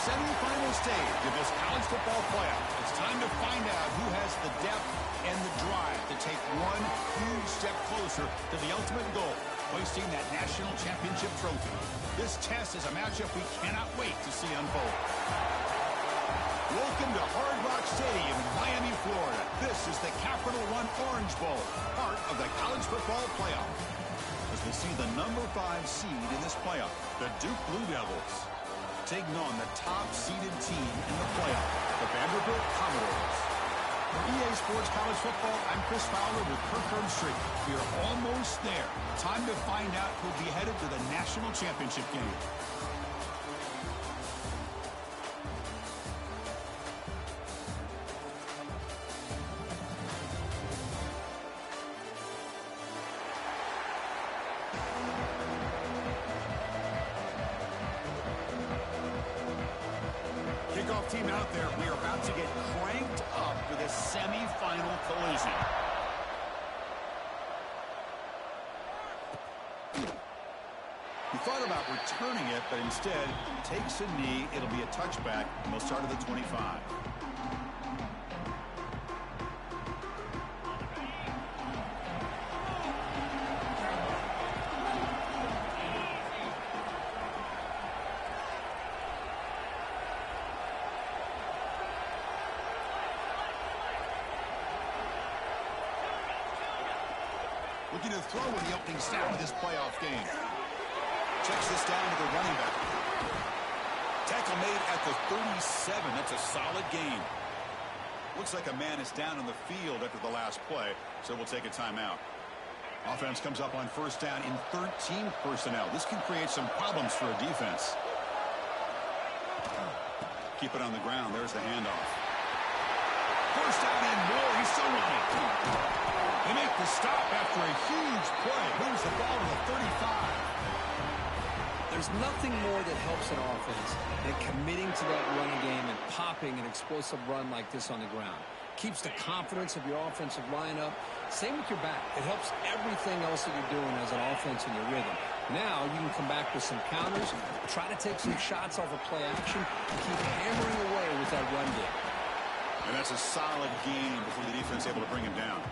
semifinal stage of this college football playoff. It's time to find out who has the depth and the drive to take one huge step closer to the ultimate goal, hoisting that national championship trophy. This test is a matchup we cannot wait to see unfold. Welcome to Hard Rock Stadium in Miami, Florida. This is the Capital One Orange Bowl, part of the college football playoff. As we'll see the number 5 seed in this playoff, the Duke Blue Devils, taking on the top-seeded team in the playoff, the Vanderbilt Commodores. For EA Sports College Football, I'm Chris Fowler with Kirk Herbstreit. We are almost there. Time to find out who'll be headed to the national championship game. Kickoff team out there. We are about to get cranked up for the semifinal collision. He thought about returning it, but instead takes a knee. It'll be a touchback, and we'll start at the 25. Looking to throw in the opening snap of this playoff game. Checks this down to the running back. Tackle made at the 37. That's a solid gain. Looks like a man is down on the field after the last play, so we'll take a timeout. Offense comes up on first down in 13 personnel. This can create some problems for a defense. Keep it on the ground. There's the handoff. First down and more. He's still running. They make the stop after a huge play. Moves the ball to the 35. There's nothing more that helps an offense than committing to that running game and popping an explosive run like this on the ground. Keeps the confidence of your offensive lineup. Same with your back. It helps everything else that you're doing as an offense in your rhythm. Now you can come back with some counters, try to take some shots off of play action, and keep hammering away with that run game. And that's a solid game before the defense able to bring him down.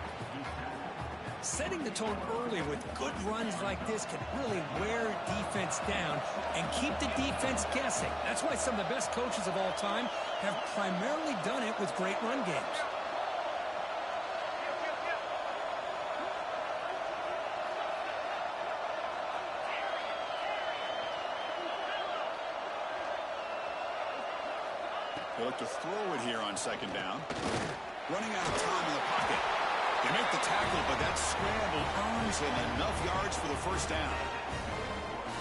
Setting the tone early with good runs like this can really wear defense down and keep the defense guessing. That's why some of the best coaches of all time have primarily done it with great run games. They look to throw it here on second down. Running out of time in the pocket. They make the tackle, but that scramble earns him enough yards for the first down.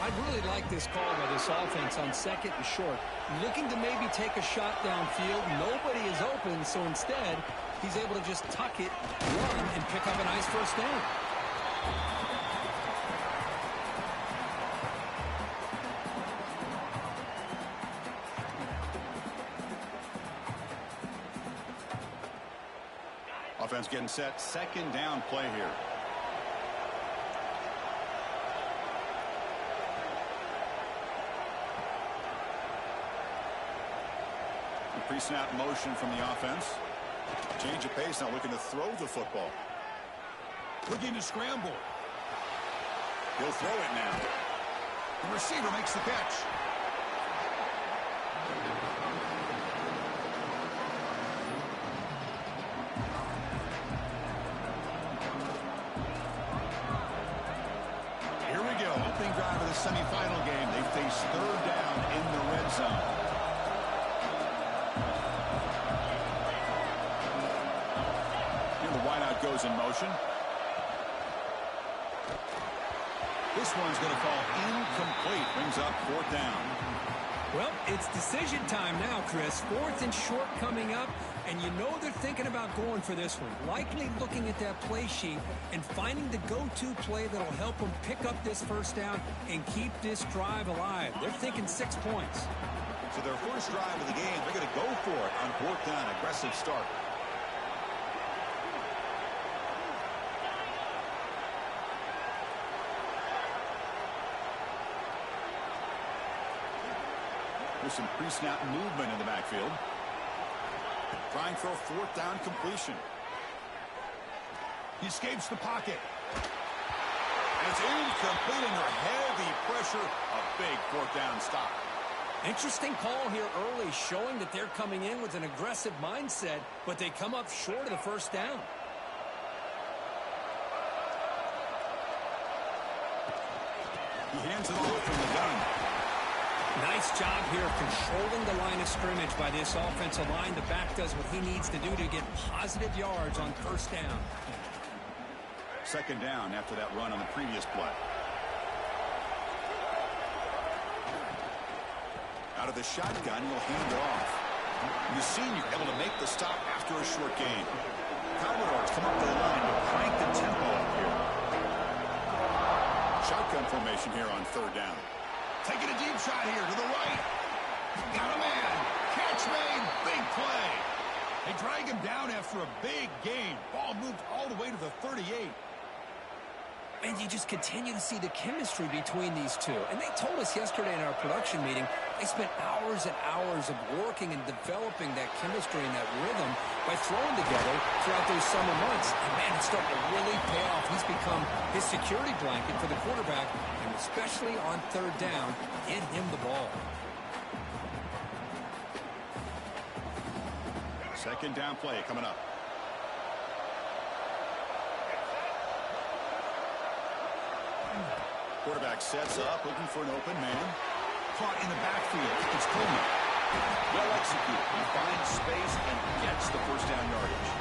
I'd really like this call by this offense on second and short. Looking to maybe take a shot downfield. Nobody is open, so instead, he's able to just tuck it, run, and pick up a nice first down. Offense getting set. Second down play here. Pre-snap motion from the offense. Change of pace, now looking to throw the football. Looking to scramble. He'll throw it now. The receiver makes the catch. Opening drive of the semifinal game. They face third down in the red zone. Here the wideout goes in motion. This one's going to fall incomplete. Brings up fourth down. Well, it's decision time now, Chris. Fourth and short coming up, and you know they're thinking about going for this one. Likely looking at that play sheet and finding the go-to play that'll help them pick up this first down and keep this drive alive. They're thinking 6 points. So their first drive of the game, they're going to go for it on fourth down. Aggressive start. There's some pre-snap movement in the backfield. Trying for a fourth down completion. He escapes the pocket. And it's incomplete under heavy pressure. A big fourth down stop. Interesting call here early, showing that they're coming in with an aggressive mindset, but they come up short of the first down. He hands it off from the gun. Nice job here of controlling the line of scrimmage by this offensive line. The back does what he needs to do to get positive yards on first down. Second down after that run on the previous play. Out of the shotgun, he'll hand it off. And the senior able to make the stop after a short gain. Commodores come up the line to crank the tempo up here. Shotgun formation here on third down. Taking a deep shot here to the right. Got a man. Catch made. Big play. They drag him down after a big gain. Ball moved all the way to the 38. And you just continue to see the chemistry between these two. And they told us yesterday in our production meeting, they spent hours and hours of working and developing that chemistry and that rhythm by throwing together throughout those summer months. And, man, it's starting to really pay off. He's become his security blanket for the quarterback, and especially on third down, get him the ball. Second down play coming up. Quarterback sets up, looking for an open man. Caught in the backfield. It's Coleman. Well executed. He finds space and gets the first down yardage.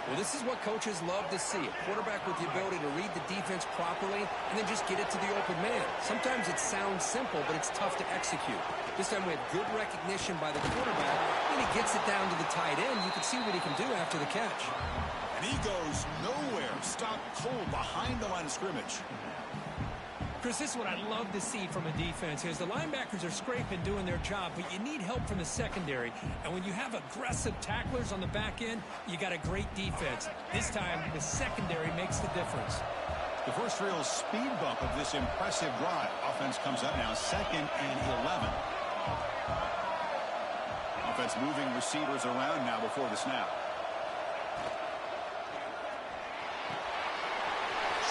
Well, this is what coaches love to see. A quarterback with the ability to read the defense properly and then just get it to the open man. Sometimes it sounds simple, but it's tough to execute. This time we have good recognition by the quarterback. When he gets it down to the tight end, you can see what he can do after the catch. And he goes nowhere. Stopped cold behind the line of scrimmage. Chris, this is what I love to see from a defense. As the linebackers are scraping, doing their job, but you need help from the secondary. And when you have aggressive tacklers on the back end, you got a great defense. This time, the secondary makes the difference. The first real speed bump of this impressive drive. Offense comes up now, 2nd and 11. Offense moving receivers around now before the snap.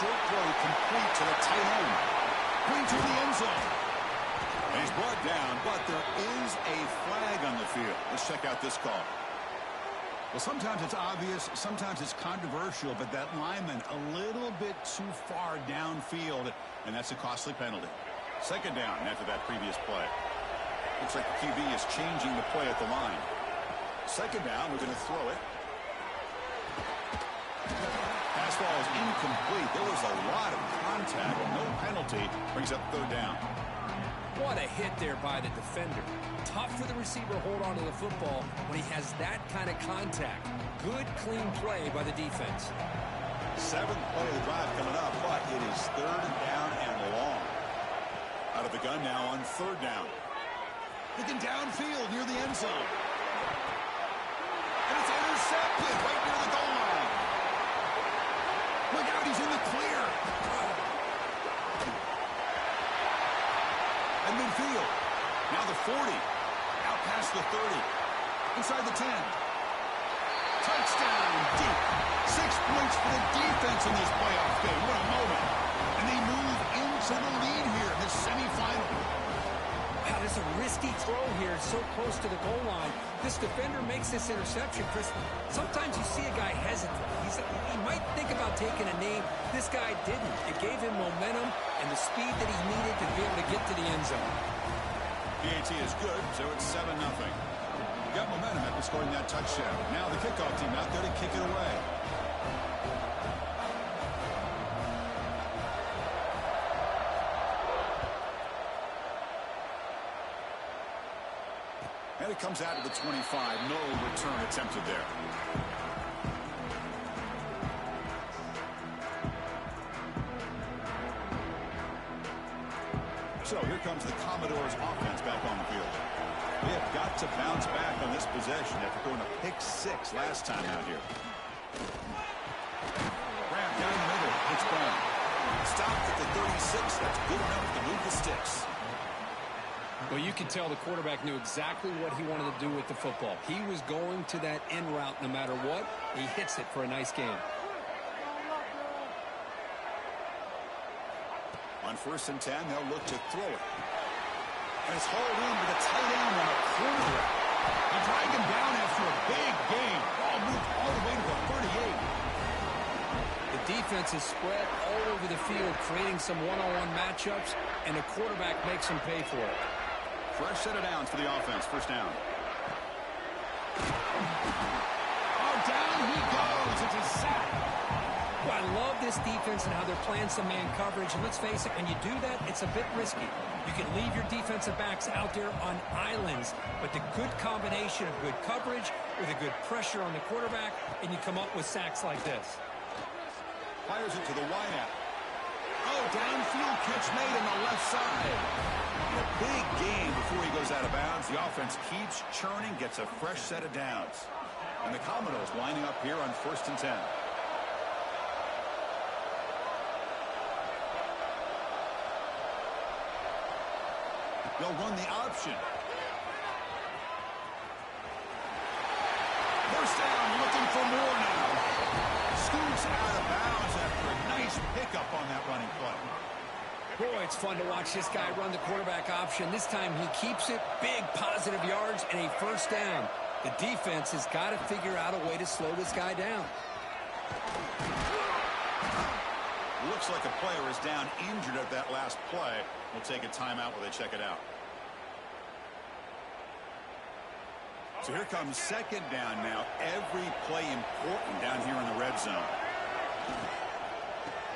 Short throw complete to the tight end. Clean to the end zone. And he's brought down, but there is a flag on the field. Let's check out this call. Well, sometimes it's obvious, sometimes it's controversial, but that lineman a little bit too far downfield, and that's a costly penalty. Second down after that previous play. Looks like the QB is changing the play at the line. Second down, we're going to throw it. Pass ball is incomplete. There was a lot of contact. No penalty. Brings up third down. What a hit there by the defender. Tough for the receiver to hold on to the football when he has that kind of contact. Good, clean play by the defense. 7th play of the drive coming up, but it is third down and long. Out of the gun now on third down. Looking downfield near the end zone. And it's intercepted right near the goal line. Look out, he's in the clear. And midfield. Now the 40. Out past the 30. Inside the 10. Touchdown deep. 6 points for the defense in this playoff game. What a moment. And they move into the lead here in this semifinal. Wow, there's a risky throw here so close to the goal line. This defender makes this interception, Chris. Sometimes you see a guy hesitate. He might think about taking a knee. This guy didn't. It gave him momentum and the speed that he needed to be able to get to the end zone. PAT is good, so it's 7-0. Got momentum after scoring that touchdown. Now the kickoff team out there to kick it away. And it comes out to the 25. No return attempted there. So here comes the Commodores offense back on the field. They have got to bounce back on this possession after throwing a pick 6 last time out here. Grab down the middle. It's Brown. Stopped at the 36. That's good enough to move the sticks. Well, you could tell the quarterback knew exactly what he wanted to do with the football. He was going to that end route no matter what. He hits it for a nice gain. On 1st and 10, they'll look to throw it. And it's hauled in with a tight end on a corner route. He dragged him down after a big gain. Ball moved all the way to the 38. The defense is spread all over the field, creating some one-on-one matchups, and the quarterback makes them pay for it. Fresh set of downs for the offense. 1st down. Oh, down he goes. It's a sack. Well, I love this defense and how they're playing some man coverage. And let's face it, when you do that, it's a bit risky. You can leave your defensive backs out there on islands, but the good combination of good coverage with a good pressure on the quarterback, and you come up with sacks like this. Fires it to the wideout. Oh, downfield catch made on the left side. A big gain before he goes out of bounds. The offense keeps churning, gets a fresh set of downs. And the Commodores lining up here on 1st and 10. They'll run the option. 1st down, looking for more now. Scoots out of bounds after a nice pickup on that running play. Boy, it's fun to watch this guy run the quarterback option. This time he keeps it, big positive yards, and a 1st down. The defense has got to figure out a way to slow this guy down. Looks like a player is down injured at that last play. We'll take a timeout while they check it out. So here comes 2nd down now. Every play important down here in the red zone.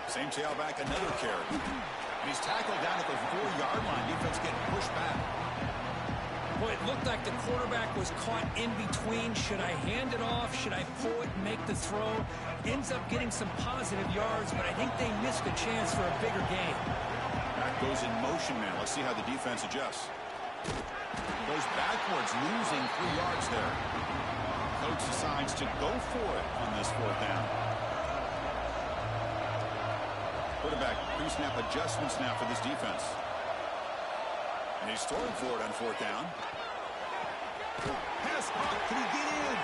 Same tailback, another carry. And he's tackled down at the 4-yard line. Defense getting pushed back. Boy, it looked like the quarterback was caught in between. Should I hand it off? Should I pull it and make the throw? Ends up getting some positive yards, but I think they missed a chance for a bigger gain. Back goes in motion now. Let's see how the defense adjusts. Goes backwards, losing 3 yards there. Coach decides to go for it on this 4th down. Quarterback pre-snap adjustments now for this defense. And he's throwing for it on 4th down. Pass caught. Can he get in?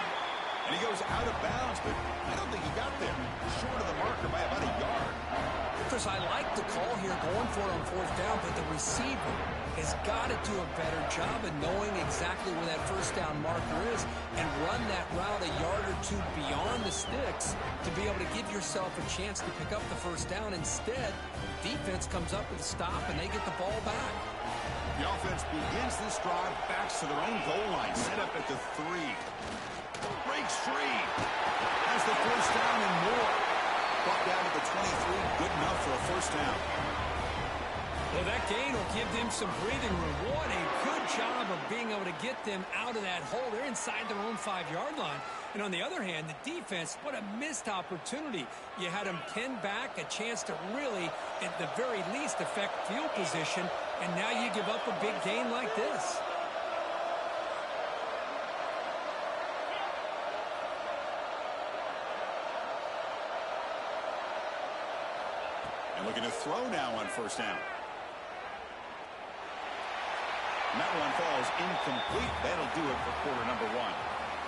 And he goes out of bounds, but I don't think he got there. Short of the marker by about a yard. Chris, I like the call here going for it on 4th down, but the receiver has got to do a better job of knowing exactly where that 1st down marker is and run that route a yard or 2 beyond the sticks to be able to give yourself a chance to pick up the 1st down. Instead, defense comes up with a stop and they get the ball back. The offense begins this drive, backs to their own goal line, set up at the 3. Breaks free. Has the 1st down and more. Brought down to the 23, good enough for a 1st down. Well, that gain will give them some breathing room. What a good job of being able to get them out of that hole. They're inside their own 5-yard line. And on the other hand, the defense, what a missed opportunity. You had them 10 back, a chance to really, at the very least, affect field position, and now you give up a big gain like this. And looking to throw now on 1st down. And that one falls incomplete. That'll do it for quarter number 1.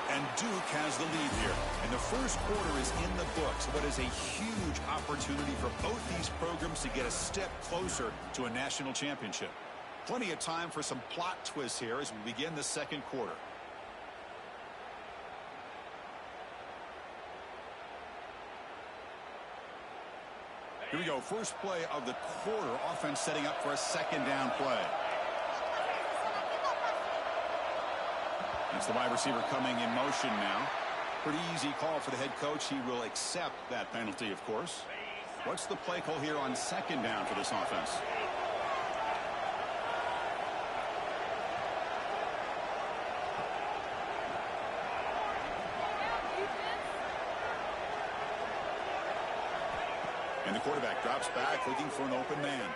And Duke has the lead here. And the 1st quarter is in the books. What is a huge opportunity for both these programs to get a step closer to a national championship. Plenty of time for some plot twists here as we begin the 2nd quarter. Here we go. First play of the quarter. Offense setting up for a 2nd down play. That's the wide receiver coming in motion now. Pretty easy call for the head coach. He will accept that penalty, of course. What's the play call here on 2nd down for this offense? And the quarterback drops back, looking for an open man.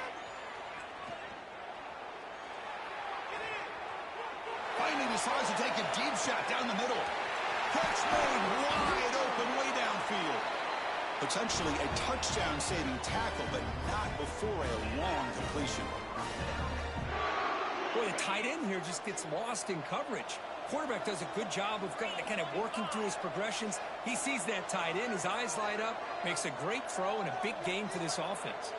Finally decides to take a deep shot down the middle. Catch made wide open way downfield. Potentially a touchdown-saving tackle, but not before a long completion. Boy, the tight end here just gets lost in coverage. Quarterback does a good job of kind of working through his progressions. He sees that tight end, his eyes light up, makes a great throw and a big gain for this offense.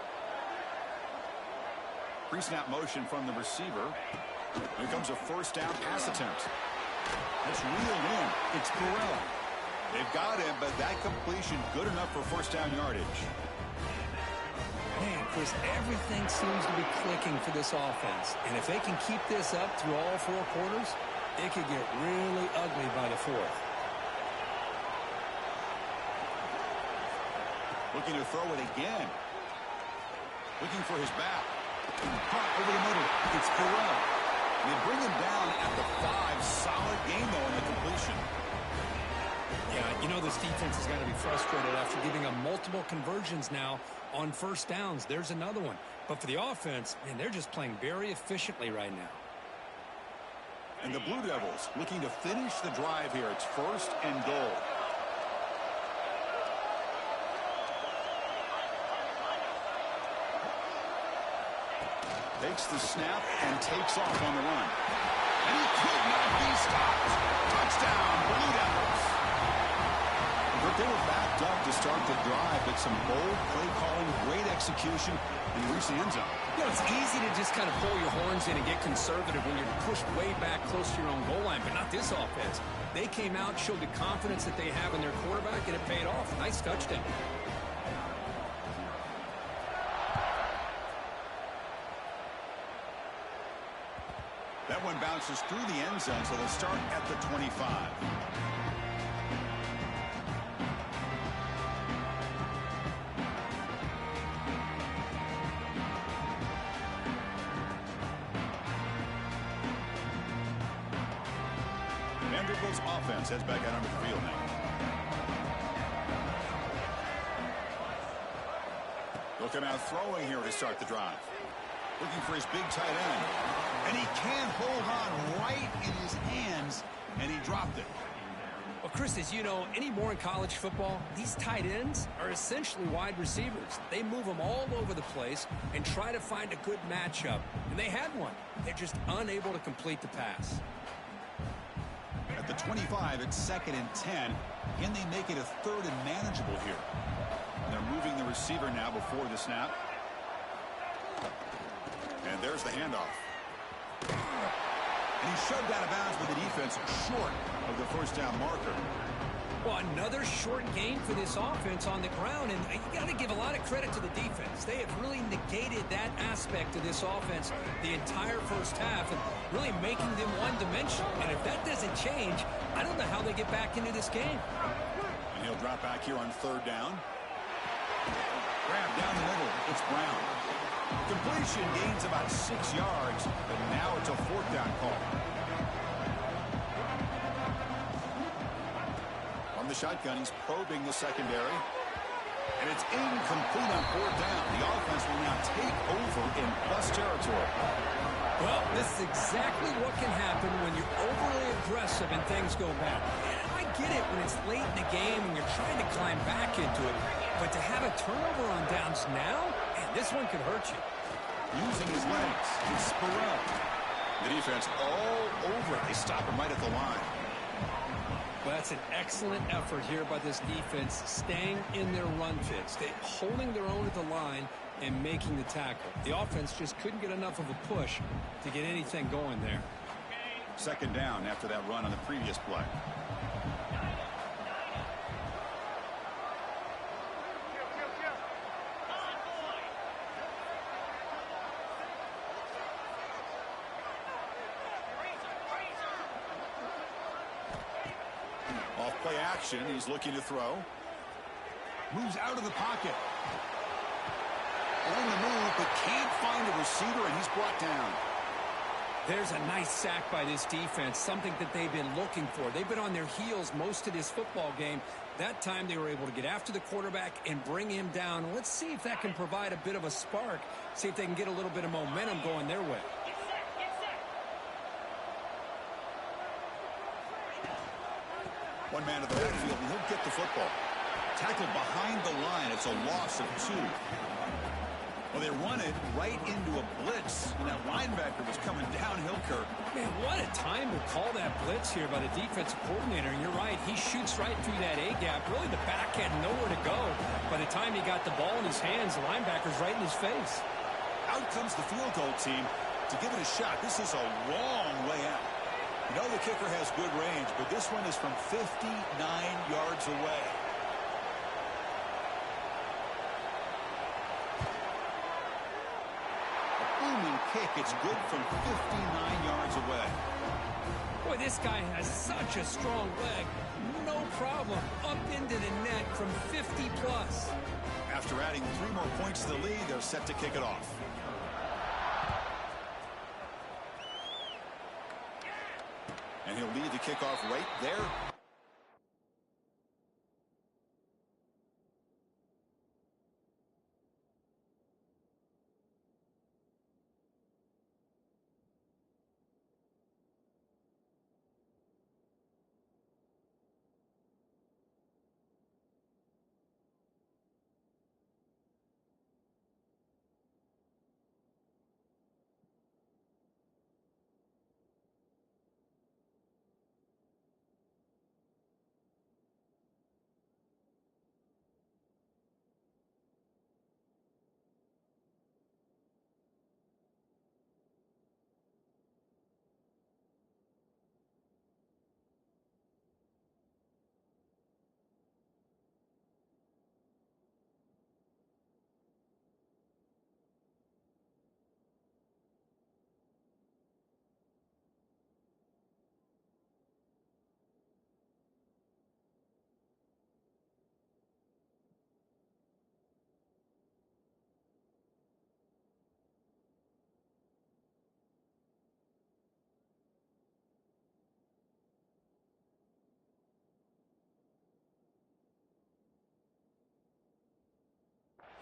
Pre-snap motion from the receiver. Here comes a first down pass attempt. That's reeled in. It's Burrell. They've got him, but that completion good enough for first down yardage. Man, Chris, everything seems to be clicking for this offense. And if they can keep this up through all four quarters, it could get really ugly by the fourth. Looking to throw it again. Looking for his back. Caught over the middle. It's Burrell. They bring him down at the 5. Solid game, though, in the completion. Yeah, you know this defense has got to be frustrated after giving up multiple conversions now on first downs. There's another one. But for the offense, man, they're just playing very efficiently right now. And the Blue Devils looking to finish the drive here. It's first and goal. Takes the snap and takes off on the run. And he could not be stopped. Touchdown, Blue Devils. But they were backed up to start the drive, but some bold play calling, great execution, and he reached the end zone. You know, it's easy to just kind of pull your horns in and get conservative when you're pushed way back close to your own goal line, but not this offense. They came out, showed the confidence that they have in their quarterback, and it paid off. Nice touchdown. That one bounces through the end zone, so they'll start at the 25. Vanderbilt's offense heads back out onto the field now. Look him out throwing here to start the drive. Looking for his big tight end. And he can't hold on right in his hands, and he dropped it. Well, Chris, as you know, anymore in college football, these tight ends are essentially wide receivers. They move them all over the place and try to find a good matchup. And they had one. They're just unable to complete the pass. At the 25, it's 2nd and 10. Can they make it a 3rd and manageable here? And they're moving the receiver now before the snap. And there's the handoff. And he's shoved out of bounds with the defense short of the first down marker. Well, another short gain for this offense on the ground, and you got to give a lot of credit to the defense. They have really negated that aspect of this offense the entire first half and really making them one-dimensional. And if that doesn't change, I don't know how they get back into this game. And he'll drop back here on 3rd down. Grab down the middle. It's Brown. Completion gains about 6 yards, but now it's a 4th down call. On the shotgun, he's probing the secondary. And it's incomplete on 4th down. The offense will now take over in plus territory. Well, this is exactly what can happen when you're overly aggressive and things go bad. I get it when it's late in the game and you're trying to climb back into it. But to have a turnover on downs now, man, this one could hurt you. Using his legs, it's Burrell. The defense all over it. They stop him right at the line. Well, that's an excellent effort here by this defense, staying in their run fit, holding their own at the line and making the tackle. The offense just couldn't get enough of a push to get anything going there. 2nd down after that run on the previous play. Off play action, he's looking to throw. Moves out of the pocket. On the move, but can't find a receiver, and he's brought down. There's a nice sack by this defense, something that they've been looking for. They've been on their heels most of this football game. That time they were able to get after the quarterback and bring him down. Let's see if that can provide a bit of a spark, see if they can get a little bit of momentum going their way. One man to the backfield, and he'll get the football. Tackled behind the line. It's a loss of 2. Well, they run it right into a blitz, and that linebacker was coming downhill, Kirk. Man, what a time to call that blitz here by the defensive coordinator. And you're right, he shoots right through that A-gap. Really, the back had nowhere to go. By the time he got the ball in his hands, the linebacker's right in his face. Out comes the field goal team to give it a shot. This is a long way out. You know the kicker has good range, but this one is from 59 yards away. Kick. It's good from 59 yards away. Boy, this guy has such a strong leg. No problem. Up into the net from 50 plus. After adding 3 more points to the lead, they're set to kick it off. And he'll lead the kickoff right there.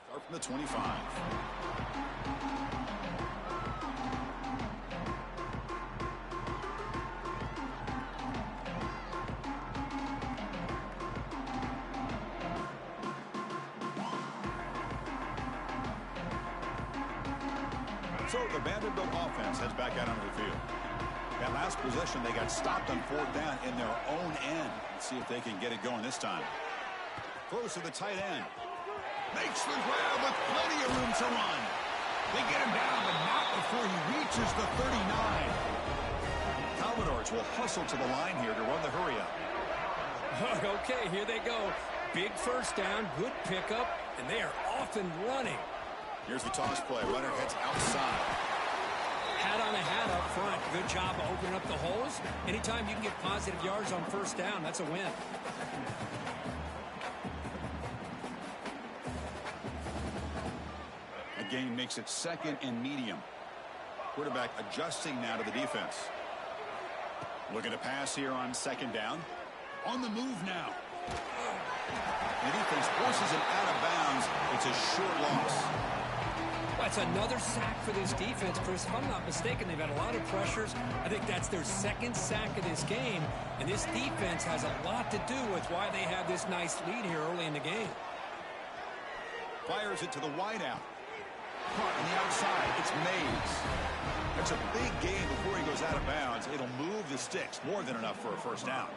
Start from the 25. So the Vanderbilt offense heads back out onto the field. That last possession, they got stopped on 4th down in their own end. Let's see if they can get it going this time. Close to the tight end. Makes the grab with plenty of room to run. They get him down, but not before he reaches the 39. Commodores will hustle to the line here to run the hurry up. Okay, here they go. Big first down, good pickup, and they are off and running. Here's the toss play. Runner heads outside. Hat on a hat up front. Good job of opening up the holes. Anytime you can get positive yards on first down, that's a win. Gain makes it 2nd and medium. Quarterback adjusting now to the defense. Looking to pass here on 2nd down. On the move now. The defense forces him out of bounds. It's a short loss. That's another sack for this defense, Chris. If I'm not mistaken, they've had a lot of pressures. I think that's their 2nd sack of this game. And this defense has a lot to do with why they have this nice lead here early in the game. Fires it to the wideout. Caught on the outside. It's Mays. That's a big gain before he goes out of bounds. It'll move the sticks. More than enough for a first down.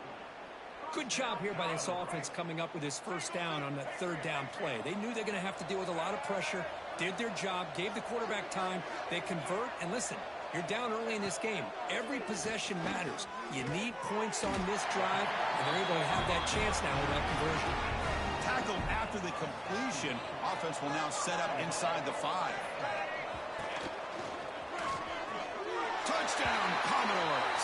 Good job here by this offense coming up with this first down on that 3rd down play. They knew they're going to have to deal with a lot of pressure. Did their job. Gave the quarterback time. They convert. And listen, you're down early in this game. Every possession matters. You need points on this drive. And they're able to have that chance now with that conversion. Tackled after the completion. Offense will now set up inside the 5. Touchdown, Commodores,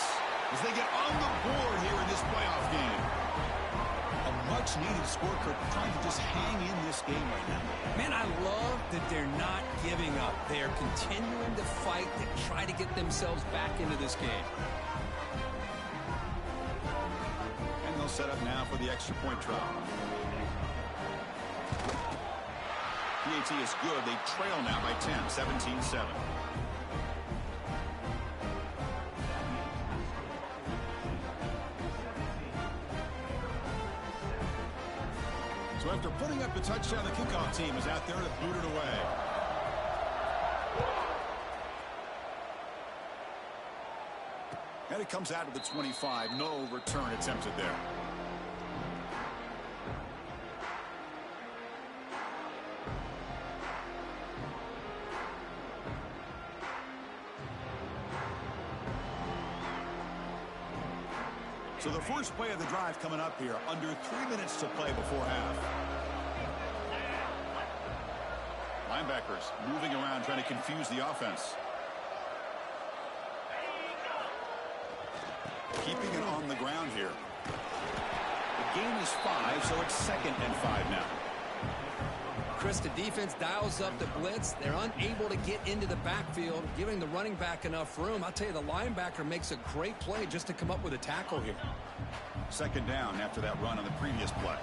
as they get on the board here in this playoff game. A much-needed score, Kirk, trying to just hang in this game right now. Man, I love that they're not giving up. They are continuing to fight to try to get themselves back into this game. And they'll set up now for the extra point try. PAT is good. They trail now by 10, 17-7. So after putting up the touchdown, the kickoff team is out there to boot it away. And it comes out of the 25. No return attempted there. So the first play of the drive coming up here. Under 3 minutes to play before half. Linebackers moving around trying to confuse the offense. Keeping it on the ground here. The gain is 5, so it's 2nd and 5 now. Chris, the defense dials up the blitz. They're unable to get into the backfield, giving the running back enough room. I'll tell you, the linebacker makes a great play just to come up with a tackle here. 2nd down after that run on the previous play.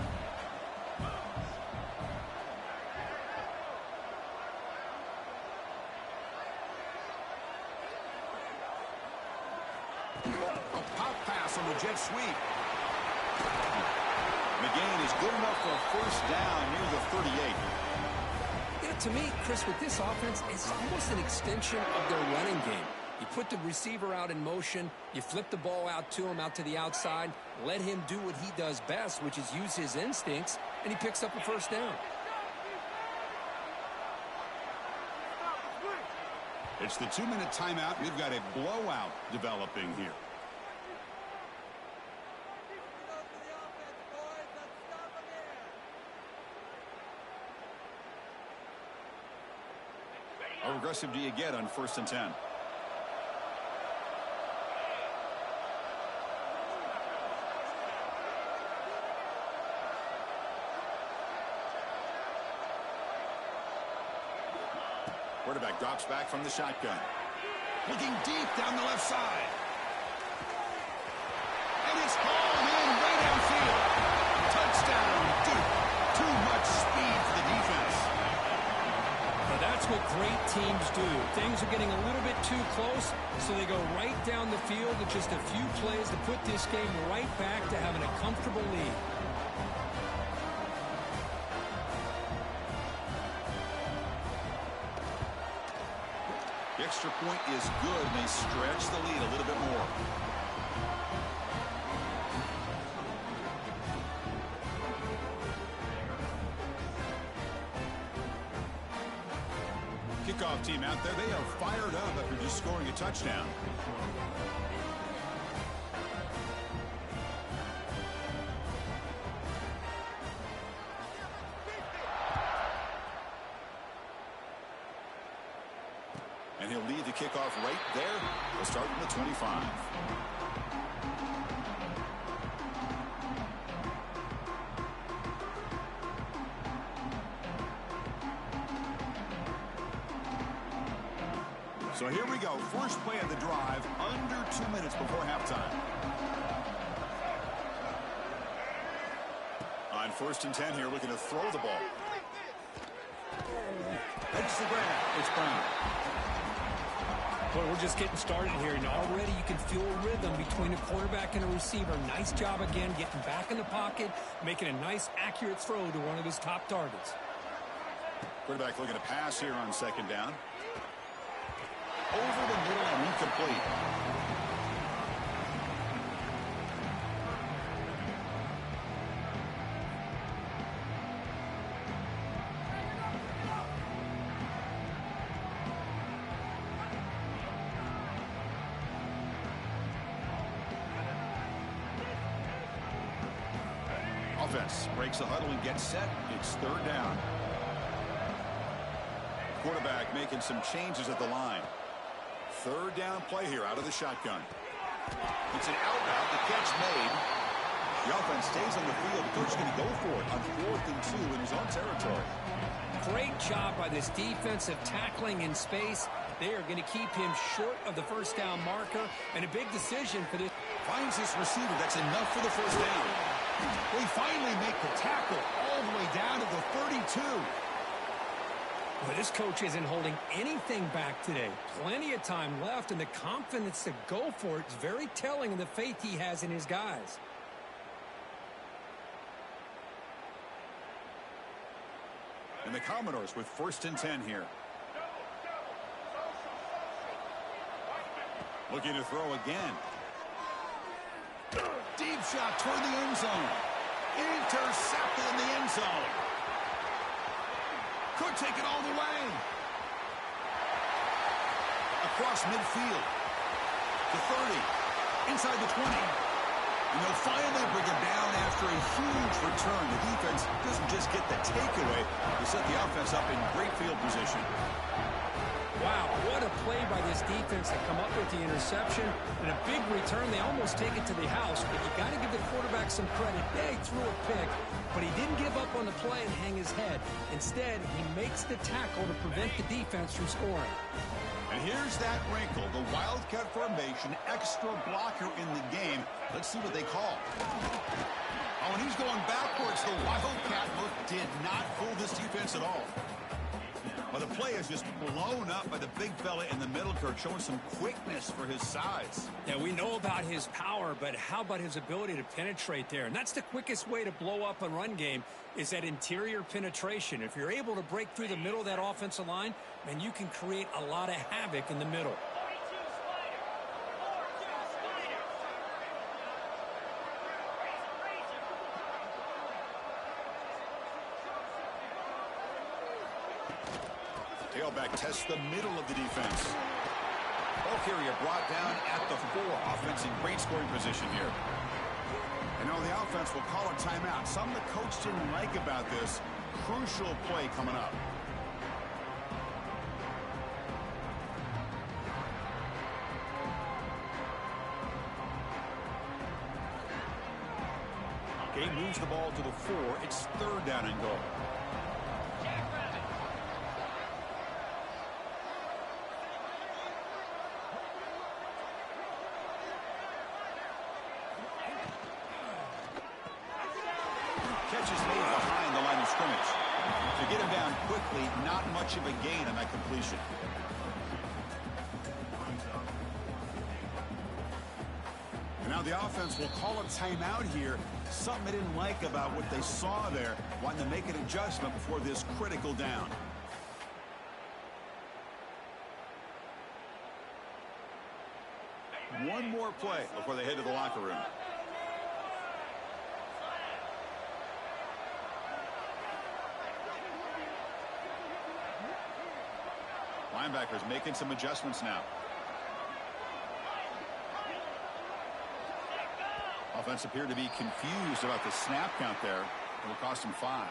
A pop pass on the jet sweep. McGain is good enough for a 1st down near the 38. Yeah, to me, Chris, with this offense, it's almost an extension of their running game. You put the receiver out in motion, you flip the ball out to him, out to the outside, let him do what he does best, which is use his instincts, and he picks up a 1st down. It's the 2-minute timeout. We've got a blowout developing here. How aggressive do you get on 1st and 10? Quarterback drops back from the shotgun. Looking deep down the left side. And it's hauled in way downfield. Touchdown, Duke. Too much speed for the defense. Now that's what great teams do. Things are getting a little bit too close, so they go right down the field with just a few plays to put this game right back to having a comfortable lead. The extra point is good, and they stretch the lead a little bit more. Kickoff team out there, they are fired up after just scoring a touchdown. And he'll lead the kickoff right there. We'll start from the 25. So here we go. First play of the drive, under 2 minutes before halftime. On 1st and 10 here, looking to throw the ball. That's the grab. It's Brown. Boy, we're just getting started here, and already you can feel a rhythm between a quarterback and a receiver. Nice job again getting back in the pocket, making a nice, accurate throw to one of his top targets. Quarterback looking to pass here on 2nd down. Over the middle and incomplete. Offense breaks the huddle and gets set. It's 3rd down. Quarterback making some changes at the line. 3rd down play here out of the shotgun. It's an out route. The catch made. The offense stays on the field. The coach is going to go for it on 4th and 2 in his own territory. Great job by this defensive tackling in space. They are going to keep him short of the 1st down marker, and a big decision for this. Finds this receiver. That's enough for the 1st down. We finally make the tackle all the way down to the 32. Well, this coach isn't holding anything back today. Plenty of time left, and the confidence to go for it is very telling of the faith he has in his guys. And the Commodores with 1st and 10 here. Looking to throw again. Deep shot toward the end zone. Intercepted in the end zone. Could take it all the way. Across midfield. The 30. Inside the 20. And they'll finally bring him down after a huge return. The defense doesn't just get the takeaway. They set the offense up in great field position. Wow, what a play by this defense to come up with the interception. And a big return. They almost take it to the house. But you got to give the quarterback some credit. Yeah, he threw a pick, but he didn't give up on the play and hang his head. Instead, he makes the tackle to prevent the defense from scoring. And here's that wrinkle, the Wildcat formation, extra blocker in the game. Let's see what they call. Oh, and he's going backwards. The Wildcat look did not fool this defense at all. Well, the play is just blown up by the big fella in the middle, Kurt, showing some quickness for his size. Yeah, we know about his power, but how about his ability to penetrate there? And that's the quickest way to blow up a run game, is that interior penetration. If you're able to break through the middle of that offensive line, then you can create a lot of havoc in the middle. Tailback tests the middle of the defense. Ball carrier brought down at the 4. Offense in great scoring position here. And now the offense will call a timeout. Something the coach didn't like about this. Crucial play coming up. Game moves the ball to the 4. It's 3rd down and goal. Catches made behind the line of scrimmage. To get him down quickly, not much of a gain on that completion. And now the offense will call a timeout here. Something they didn't like about what they saw there. Wanting to make an adjustment before this critical down. One more play before they head to the locker room. Linebackers making some adjustments now. Offense appeared to be confused about the snap count there. It will cost him 5.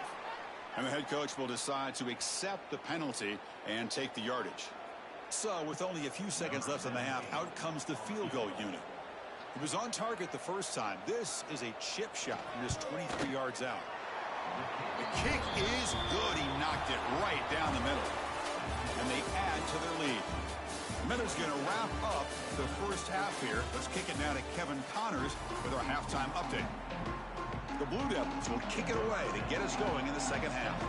And the head coach will decide to accept the penalty and take the yardage. So with only a few seconds left in the half, out comes the field goal unit. He was on target the first time. This is a chip shot from just 23 yards out. The kick is good. He knocked it right down the middle. And they add to their lead. The Miners going to wrap up the first half here. Let's kick it now to Kevin Connors with our halftime update. The Blue Devils will kick it away to get us going in the second half.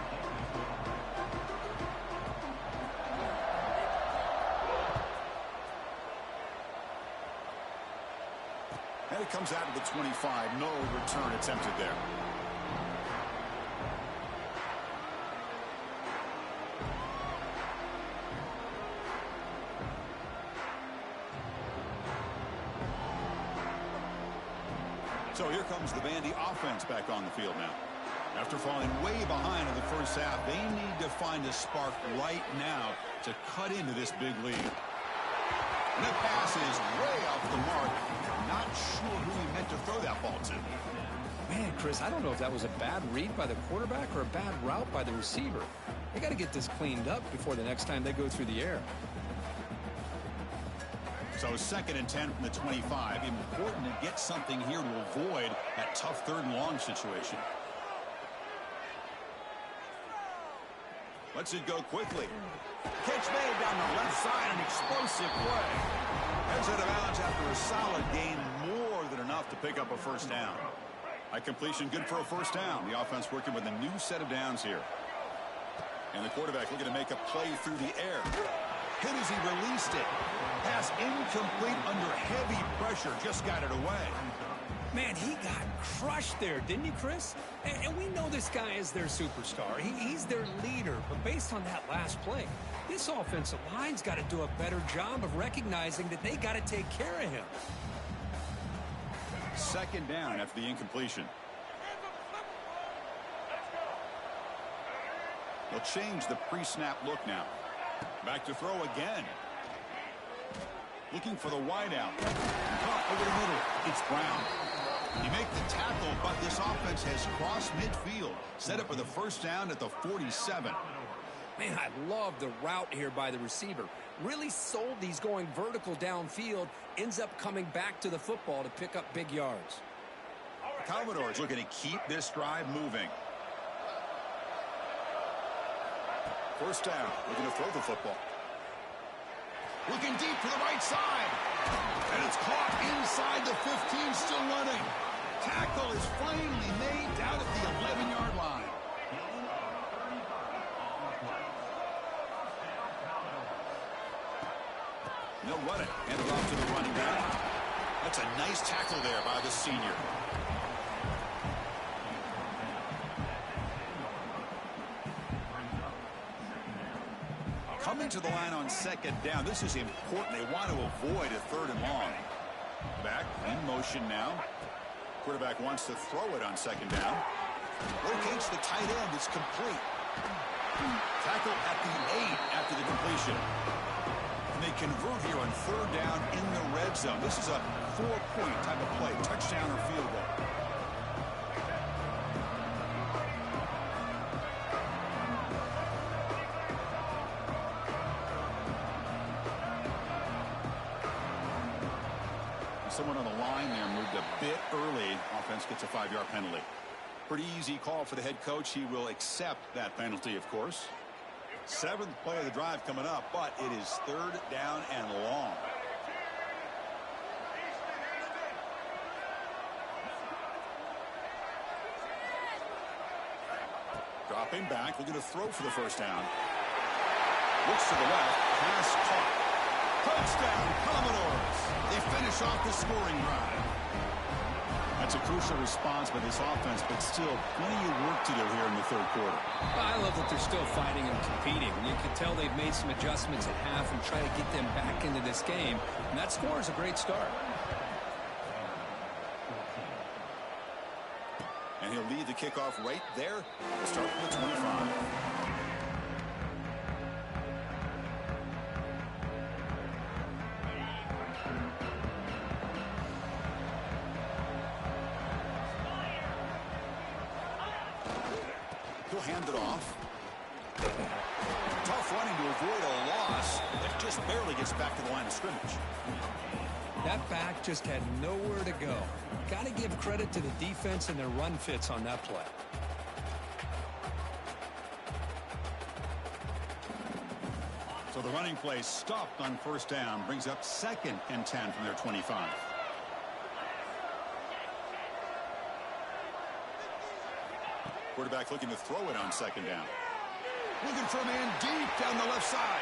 And it comes out of the 25. No return attempted there. So here comes the Vandy offense back on the field now. After falling way behind in the first half, they need to find a spark right now to cut into this big lead. And that pass is way off the mark. Not sure who he meant to throw that ball to. Man, Chris, I don't know if that was a bad read by the quarterback or a bad route by the receiver. They got to get this cleaned up before the next time they go through the air. So 2nd and 10 from the 25. Important to get something here to avoid that tough 3rd and long situation. Lets it go quickly. Catch made down the left side, an explosive play. Heads out of bounds after a solid gain, more than enough to pick up a first down. That completion good for a first down. The offense working with a new set of downs here. And the quarterback looking to make a play through the air. Hit as he released it. Pass incomplete under heavy pressure. Just got it away. Man, he got crushed there, didn't he, Chris? And we know this guy is their superstar. He's their leader. But based on that last play, this offensive line's got to do a better job of recognizing that they got to take care of him. Second down after the incompletion. They'll change the pre-snap look now. Back to throw again. Looking for the wideout. Caught over the middle. It's Brown. You make the tackle, but this offense has crossed midfield. Set up for the first down at the 47. Man, I love the route here by the receiver. Really sold these going vertical downfield. Ends up coming back to the football to pick up big yards. The Commodores looking to keep this drive moving. First down. Looking to throw the football. Looking deep to the right side. And it's caught inside the 15, still running. Tackle is finally made down at the 11-yard line. They'll run it. Hand it off to the running back. That's a nice tackle there by the senior. Coming to the line on second down. This is important. They want to avoid a third and long. Back in motion now. Quarterback wants to throw it on second down. Locates the tight end. It's complete. Tackle at the 8 after the completion. And they convert here on third down in the red zone. This is a 4-point type of play. Touchdown or field goal. Someone on the line there moved a bit early. Offense gets a 5-yard penalty. Pretty easy call for the head coach. He will accept that penalty, of course. 7th play of the drive coming up, but it is third down and long. Dropping back, looking to throw for the first down. Looks to the left, pass caught. Touchdown, Commodores. They finish off the scoring drive. That's a crucial response by this offense, but still plenty of work to do here in the third quarter. I love that they're still fighting and competing. You can tell they've made some adjustments at half and try to get them back into this game. And that score is a great start. And he'll lead the kickoff right there. We'll start from the 25. He'll hand it off. Tough running to avoid a loss. That just barely gets back to the line of scrimmage. That back just had nowhere to go. Got to give credit to the defense and their run fits on that play. So the running play stopped on first down. Brings up 2nd and 10 from their 25. Quarterback looking to throw it on second down. Looking for a man deep down the left side.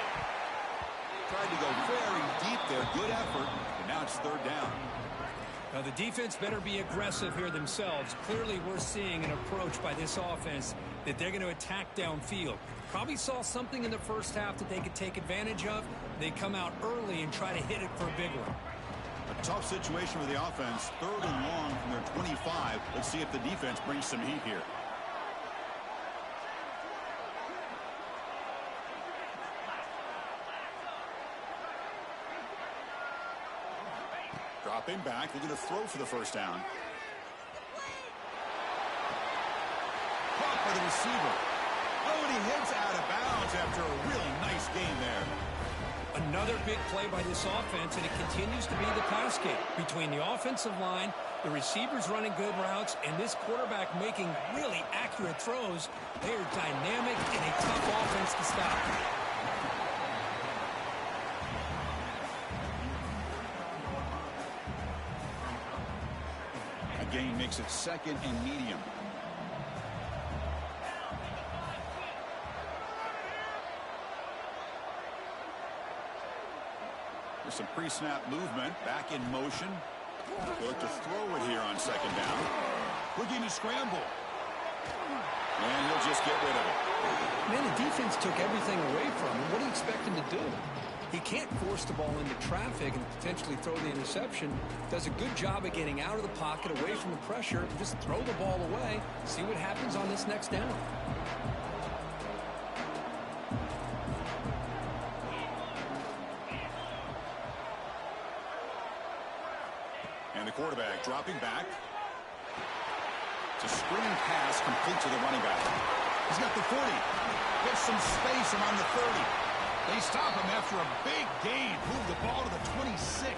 Tried to go very deep there. Good effort. And now it's third down. Now the defense better be aggressive here themselves. Clearly we're seeing an approach by this offense that they're going to attack downfield. Probably saw something in the first half that they could take advantage of. They come out early and try to hit it for a big one. A tough situation for the offense. Third and long from their 25. Let's see if the defense brings some heat here. Dropping back, looking to throw for the first down. Caught by the receiver. Oh, and he heads out of bounds after a really nice game there. Another big play by this offense, and it continues to be the pass game. Between the offensive line, the receivers running good routes, and this quarterback making really accurate throws, they are dynamic and a tough offense to stop. Gain makes it 2nd and medium. There's some pre-snap movement. Back in motion. They'll look to throw it here on second down. Looking to scramble. And he'll just get rid of it. Man, the defense took everything away from him. What do you expect him to do? He can't force the ball into traffic and potentially throw the interception. Does a good job of getting out of the pocket, away from the pressure, and just throw the ball away. See what happens on this next down. And the quarterback dropping back. It's a screening pass complete to the running back. He's got the 40. Gets some space around the 30. They stop him after a big gain. Move the ball to the 26.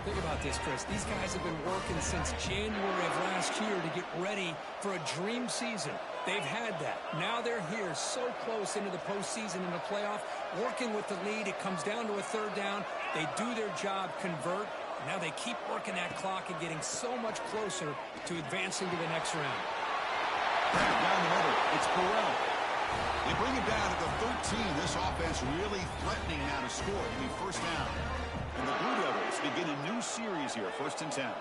Think about this, Chris. These guys have been working since January of last year to get ready for a dream season. They've had that. Now they're here so close into the postseason and the playoff, working with the lead. It comes down to a third down. They do their job, convert. Now they keep working that clock and getting so much closer to advancing to the next round. Down the middle, it's Burrell. They bring it down to the 13. This offense really threatening now to score. It'll be first down. And the Blue Devils begin a new series here, 1st and 10.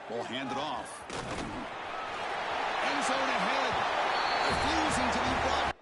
Ball handed off. End zone ahead. Refusing to be blocked.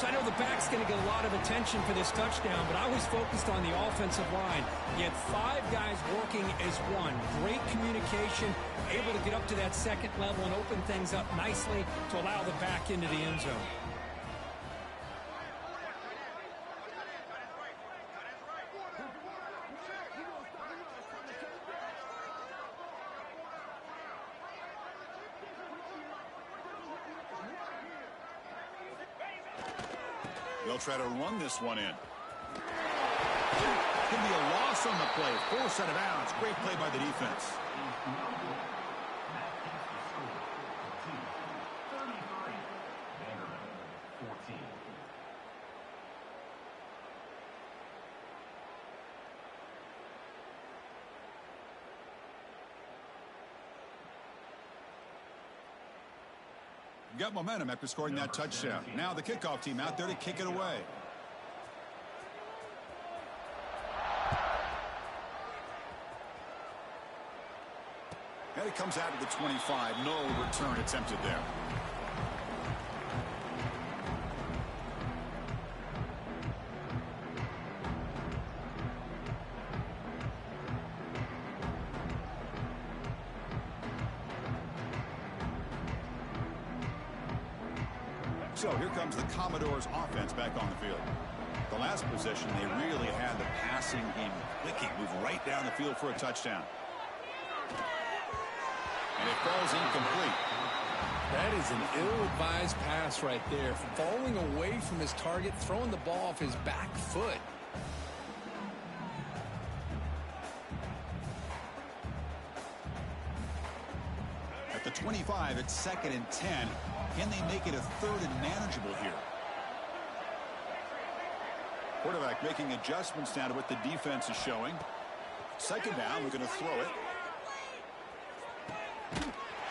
I know the back's going to get a lot of attention for this touchdown, but I was focused on the offensive line. You had 5 guys working as one. Great communication, able to get up to that second level and open things up nicely to allow the back into the end zone. They'll try to run this one in. Could be a loss on the play. Force out of bounds. Great play by the defense. Got momentum after scoring that touchdown. Now the kickoff team out there to kick it away. And it comes out to the 25. No return attempted there. So here comes the Commodores offense back on the field. The last possession, they really had the passing game clicking. Moved right down the field for a touchdown. And it falls incomplete. That is an ill-advised pass right there. Falling away from his target, throwing the ball off his back foot. At the 25, it's 2nd and 10. Can they make it a 3rd and manageable here? Quarterback making adjustments now to what the defense is showing. 2nd down, we're going to throw it.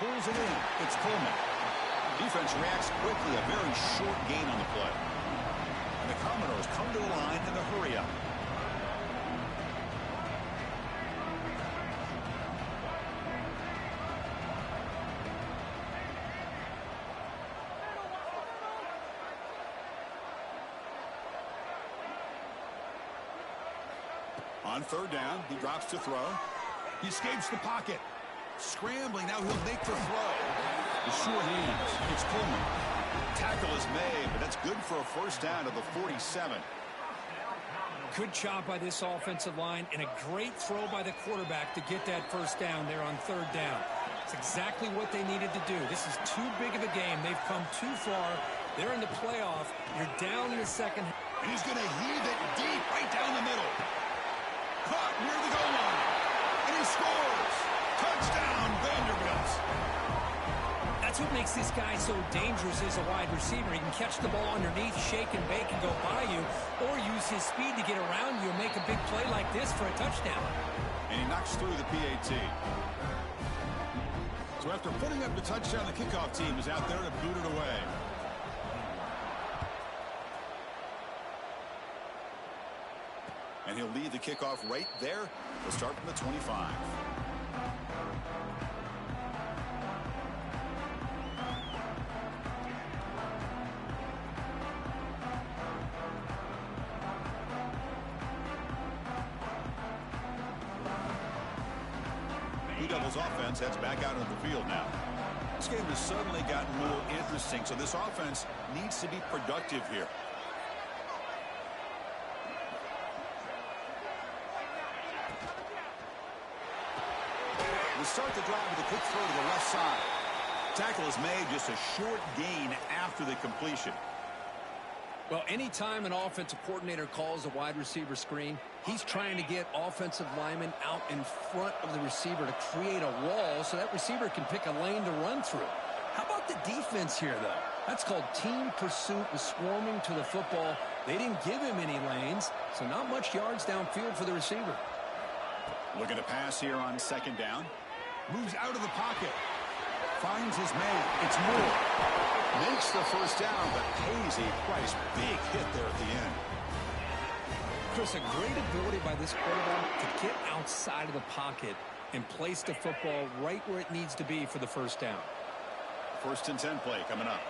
Pulls it in. It's Coleman. Defense reacts quickly, a very short gain on the play. And the Commodores come to the line in the hurry up. On third down, he drops to throw. He escapes the pocket. Scrambling, now he'll make the throw. The sure hands, it's Coleman. Tackle is made, but that's good for a first down to the 47. Good job by this offensive line and a great throw by the quarterback to get that first down there on third down. It's exactly what they needed to do. This is too big of a game. They've come too far. They're in the playoff. You're down in the second. And he's going to heave it deep right down the middle. Caught near the goal line. And he scores. Touchdown, Vanderbilt. That's what makes this guy so dangerous as a wide receiver. He can catch the ball underneath, shake and bake and go by you, or use his speed to get around you and make a big play like this for a touchdown. And he knocks through the PAT. So after putting up the touchdown, the kickoff team is out there to boot it away. And he'll lead the kickoff right there. We'll start from the 25. Blue Devils offense heads back out into the field now. This game has suddenly gotten more interesting, so this offense needs to be productive here. Start the drive with a quick throw to the left side. Tackle is made, just a short gain after the completion. Well, anytime an offensive coordinator calls a wide receiver screen, he's trying to get offensive linemen out in front of the receiver to create a wall so that receiver can pick a lane to run through. How about the defense here, though? That's called team pursuit and swarming to the football. They didn't give him any lanes, so not much yards downfield for the receiver. Looking to pass here on second down. Moves out of the pocket. Finds his man. It's Moore. Makes the first down, but pays a price. Big hit there at the end. Chris, a great ability by this quarterback to get outside of the pocket and place the football right where it needs to be for the first down. First and 10 play coming up.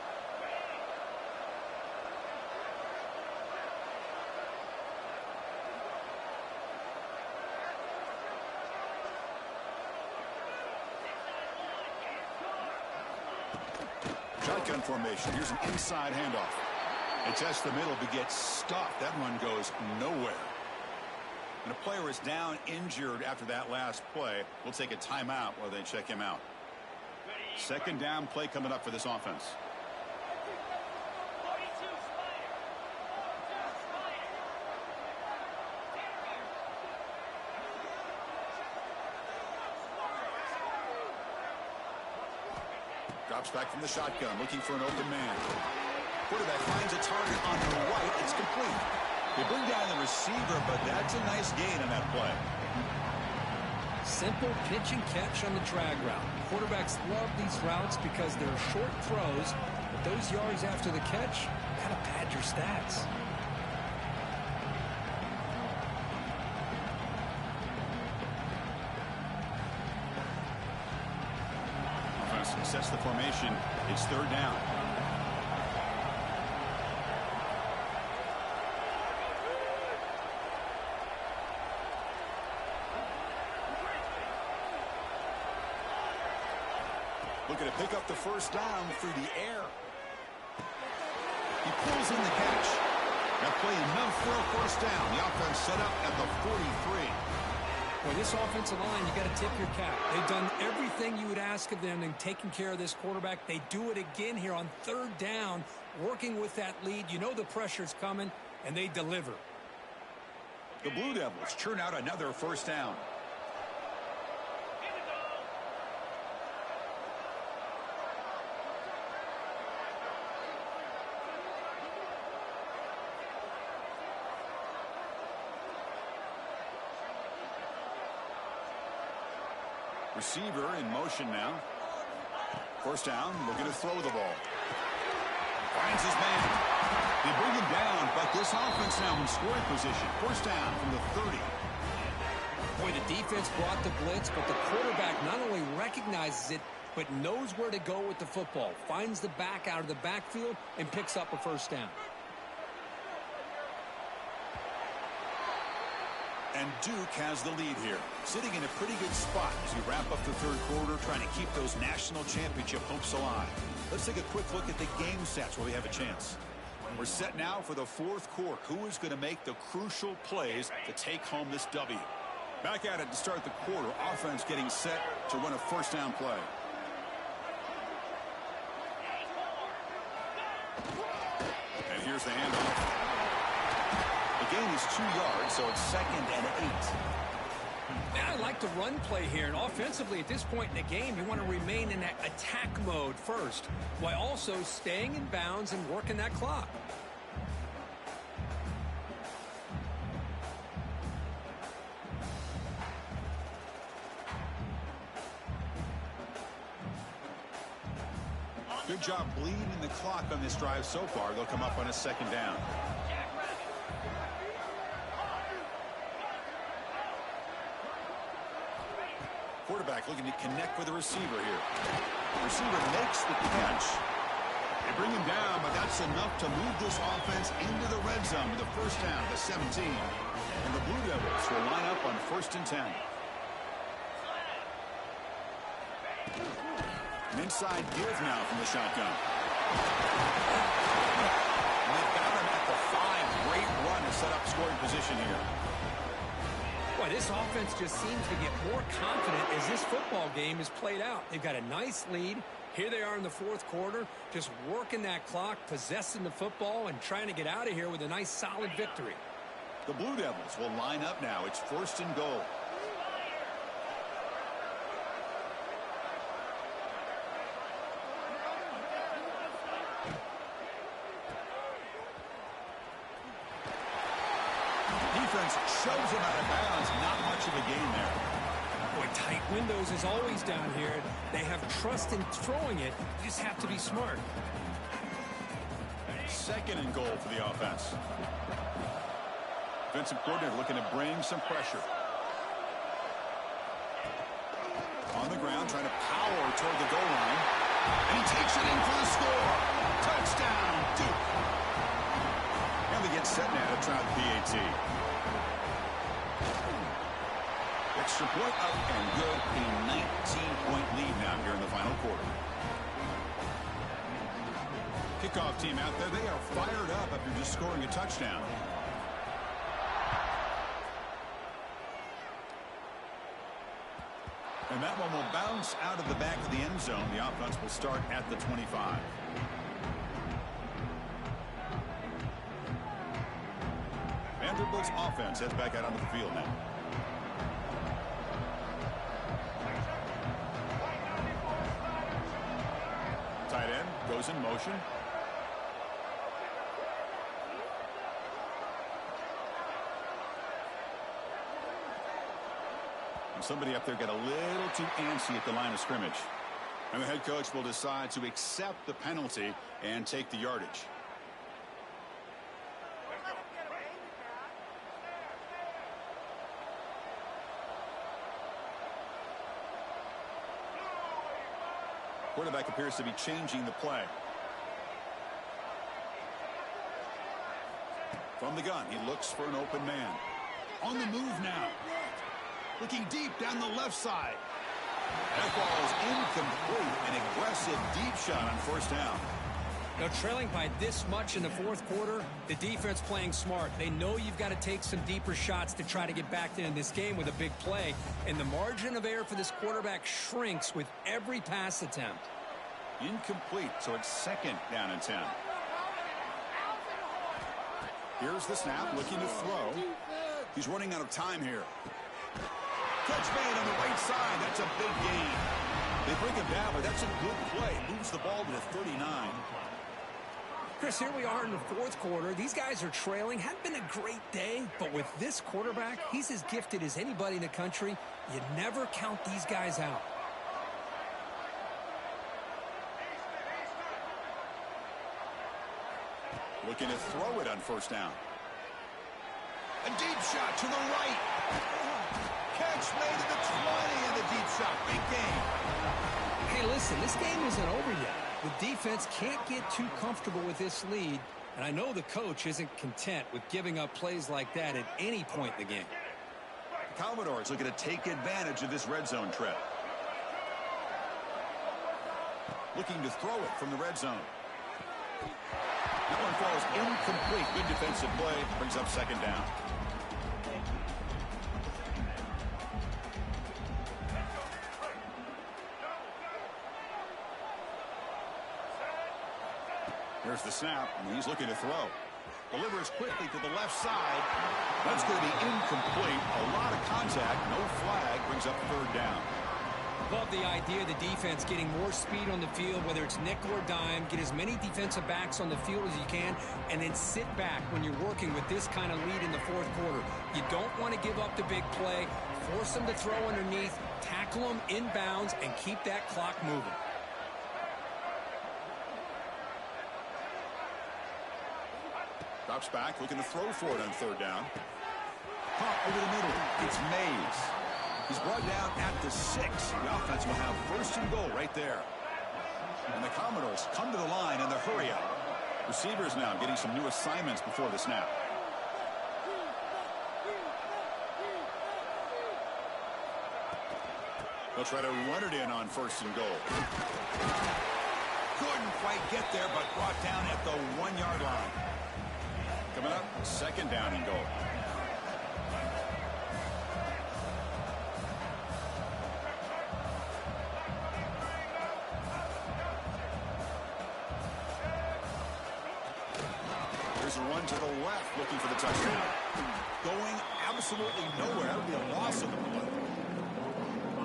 Shotgun formation. Here's an inside handoff. It tests the middle but gets stuffed. That one goes nowhere. And a player is down injured after that last play. We'll take a timeout while they check him out. Second down play coming up for this offense. Drops back from the shotgun, looking for an open man. Quarterback finds a target on the right. It's complete. They bring down the receiver, but that's a nice gain on that play. Simple pitch and catch on the drag route. Quarterbacks love these routes because they're short throws, but those yards after the catch gotta pad your stats. Sets the formation. It's third down. Looking to pick up the first down through the air. He pulls in the catch. That play enough for a first down. The offense set up at the 43. Well, this offensive line, you got to tip your cap. They've done everything you would ask of them in taking care of this quarterback. They do it again here on third down, working with that lead. You know the pressure's coming, and they deliver. The Blue Devils churn out another first down. Receiver in motion now. First down, looking to throw the ball. Finds his man. They bring him down, but this offense now in scoring position. First down from the 30. Boy, the defense brought the blitz, but the quarterback not only recognizes it, but knows where to go with the football. Finds the back out of the backfield and picks up a first down. And Duke has the lead here, sitting in a pretty good spot as we wrap up the third quarter, trying to keep those national championship hopes alive. Let's take a quick look at the game stats where we have a chance. We're set now for the fourth quarter. Who is going to make the crucial plays to take home this W? Back at it to start the quarter. Offense getting set to run a first down play. And here's the handoff. The gain is 2 yards, so it's 2nd and 8. Now I like the run play here, and offensively at this point in the game, you want to remain in that attack mode first, while also staying in bounds and working that clock. Good job bleeding the clock on this drive so far. They'll come up on a second down. Quarterback looking to connect with the receiver here. The receiver makes the catch. They bring him down, but that's enough to move this offense into the red zone with a first down to 17. And the Blue Devils will line up on 1st and 10. An inside give now from the shotgun. And they've got him at the 5. Great run to set up scoring position here. Boy, this offense just seems to get more confident as this football game is played out. They've got a nice lead. Here they are in the fourth quarter, just working that clock, possessing the football, and trying to get out of here with a nice, solid victory. The Blue Devils will line up now. It's 1st and goal. Defense shoves him out of bounds. Not much of a gain there. Boy, tight windows is always down here. They have trust in throwing it. You just have to be smart. 2nd and goal for the offense. Defensive coordinator looking to bring some pressure. On the ground, trying to power toward the goal line. And he takes it in for the score. Touchdown, Duke. And we get set now to try the PAT. Extra point up and good. A 19-point lead now here in the final quarter. Kickoff team out there. They are fired up after just scoring a touchdown. And that one will bounce out of the back of the end zone. The offense will start at the 25. Vanderbilt's offense heads back out onto the field now. Tight end goes in motion. And somebody up there got a little too antsy at the line of scrimmage. And the head coach will decide to accept the penalty and take the yardage. Quarterback appears to be changing the play. From the gun, he looks for an open man. On the move now. Looking deep down the left side. That ball is incomplete. An aggressive deep shot on first down. Now, trailing by this much in the fourth quarter, the defense playing smart. They know you've got to take some deeper shots to try to get back in this game with a big play. And the margin of error for this quarterback shrinks with every pass attempt. Incomplete, so it's 2nd down and 10. Here's the snap, looking to throw. He's running out of time here. Catch made on the right side. That's a big gain. They bring him down, but that's a good play. Moves the ball to the 39. Chris, here we are in the fourth quarter. These guys are trailing. Hadn't been a great day, but with this quarterback, he's as gifted as anybody in the country. You never count these guys out. Looking to throw it on first down. A deep shot to the right. Catch made at the 20 and the deep shot. Big game. Hey, listen, this game isn't over yet. The defense can't get too comfortable with this lead, and I know the coach isn't content with giving up plays like that at any point in the game. The Commodores looking to take advantage of this red zone trip. Looking to throw it from the red zone. That one falls incomplete. Good defensive play. Brings up second down. Here's the snap, and he's looking to throw. Delivers quickly to the left side. That's going to be incomplete. A lot of contact. No flag. Brings up third down. Love the idea of the defense getting more speed on the field, whether it's nickel or dime. Get as many defensive backs on the field as you can, and then sit back when you're working with this kind of lead in the fourth quarter. You don't want to give up the big play. Force them to throw underneath, tackle them inbounds, and keep that clock moving. Drops back, looking to throw for it on third down. Pop over the middle. It's Mays. He's brought down at the 6. The offense will have first and goal right there. And the Commodores come to the line in the hurry up. Receivers now getting some new assignments before the snap. They'll try to run it in on first and goal. Couldn't quite get there, but brought down at the 1-yard line. Coming up, second down and goal. There's a run to the left, looking for the touchdown. Going absolutely nowhere. That would be a loss of the play.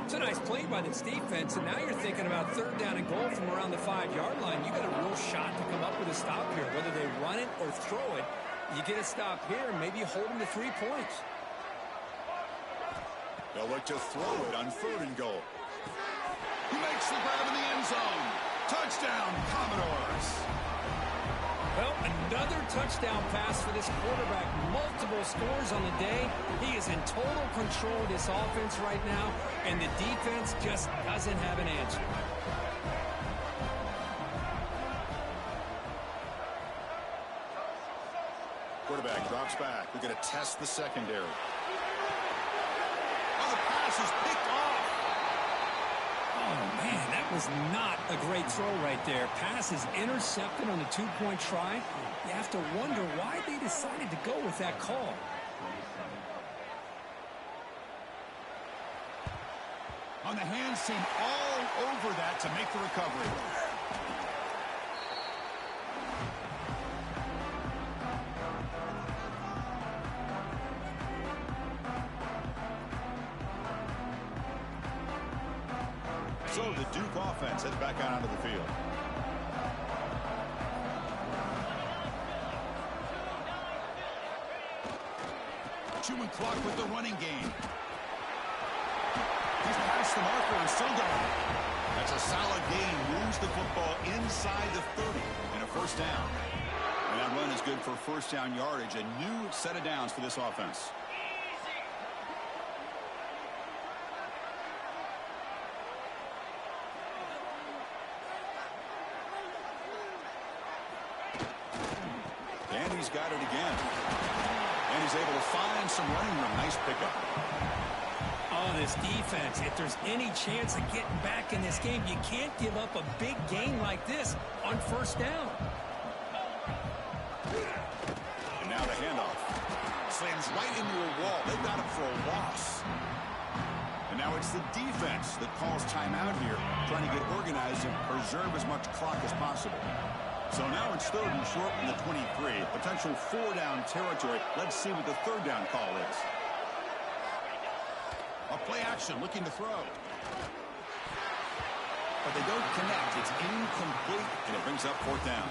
It's a nice play by this defense, and now you're thinking about third down and goal from around the 5-yard line. You got a real shot to come up with a stop here. Whether they run it or throw it, you get a stop here, and maybe you hold them to 3 points. They'll look to throw it on third and goal. He makes the grab in the end zone. Touchdown, Commodores. Well, another touchdown pass for this quarterback. Multiple scores on the day. He is in total control of this offense right now, and the defense just doesn't have an answer. Quarterback drops back. We're going to test the secondary. Oh, the pass is picked off. Oh, man, that was not a great throw right there. Pass is intercepted on the 2-point try. You have to wonder why they decided to go with that call. On the hands team all over that to make the recovery. So the Duke offense heads back out onto the field. Chewing clock with the running game. He's past the marker and still going. That's a solid gain. Moves the football inside the 30 and a first down. And that run is good for first down yardage. A new set of downs for this offense. And he's got it again. And he's able to find some running room. Nice pickup. Oh, this defense, if there's any chance of getting back in this game, you can't give up a big gain like this on first down. And now the handoff. Slams right into a wall. They got him for a loss. And now it's the defense that calls timeout here, trying to get organized and preserve as much clock as possible. So now it's third and short from the 23. Potential 4-down territory. Let's see what the third down call is. A play action looking to throw. But they don't connect. It's incomplete, and it brings up fourth down.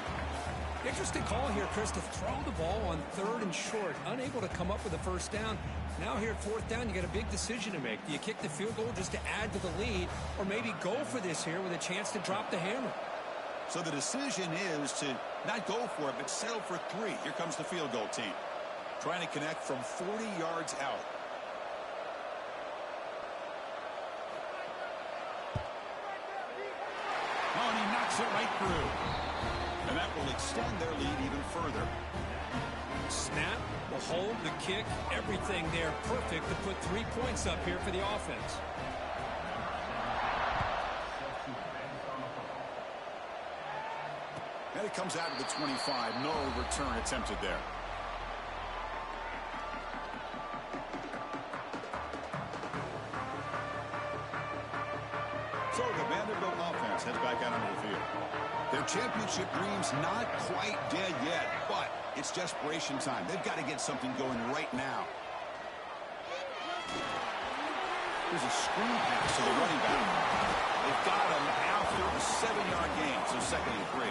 Interesting call here, Chris, to throw the ball on third and short. Unable to come up with a first down. Now here at fourth down, you got a big decision to make. Do you kick the field goal just to add to the lead, or maybe go for this here with a chance to drop the hammer? So the decision is to not go for it, but settle for 3. Here comes the field goal team. Trying to connect from 40 yards out. Oh, and he knocks it right through. And that will extend their lead even further. Snap, the hold, the kick, everything there perfect to put 3 points up here for the offense. And it comes out to the 25. No return attempted there. So the Vanderbilt offense heads back out onto the field. Their championship dream's not quite dead yet, but it's desperation time. They've got to get something going right now. There's a screen pass to the running back. They've got him after a 7-yard gain, so 2nd and 3.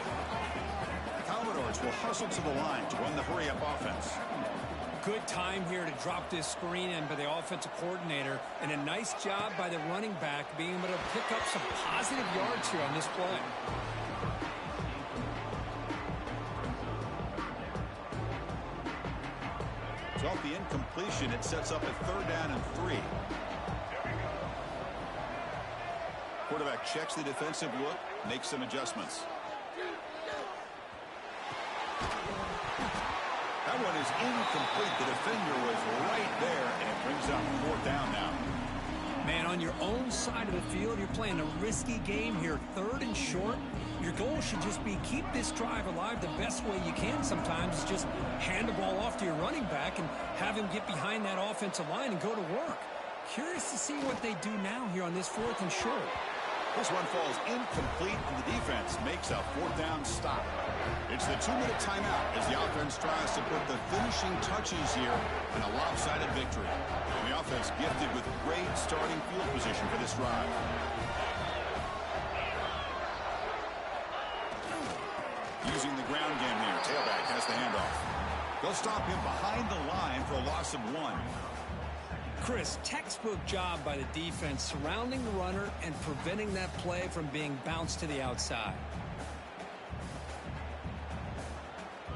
The Commodores will hustle to the line to run the hurry-up offense. Good time here to drop this screen in by the offensive coordinator, and a nice job by the running back being able to pick up some positive yards here on this play. So off the incompletion, it sets up a 3rd down and 3. Quarterback checks the defensive look, makes some adjustments. That one is incomplete. The defender was right there, and it brings up 4th down now. Man, on your own side of the field, you're playing a risky game here. 3rd and short. Your goal should just be keep this drive alive the best way you can sometimes. Is just hand the ball off to your running back and have him get behind that offensive line and go to work. Curious to see what they do now here on this 4th and short. This one falls incomplete, and the defense makes a 4th down stop. It's the 2-minute timeout as the offense tries to put the finishing touches here in a lopsided victory. And the offense gifted with great starting field position for this drive. Using the ground game here. Tailback has the handoff. They'll stop him behind the line for a loss of 1. Chris, textbook job by the defense surrounding the runner and preventing that play from being bounced to the outside.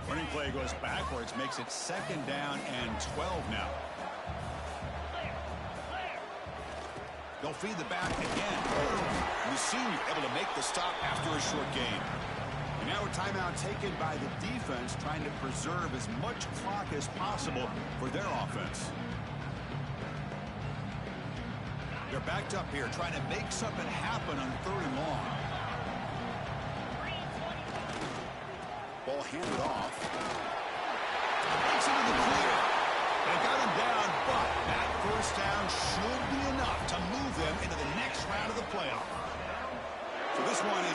Running play goes backwards, makes it 2nd down and 12 now. They'll feed the back again. The senior able to make the stop after a short gain. And now a timeout taken by the defense, trying to preserve as much clock as possible for their offense. They're backed up here, trying to make something happen on 3rd and long. Ball handed off. It's into the clear. They got him down, but that 1st down should be enough to move them into the next round of the playoff. So this one is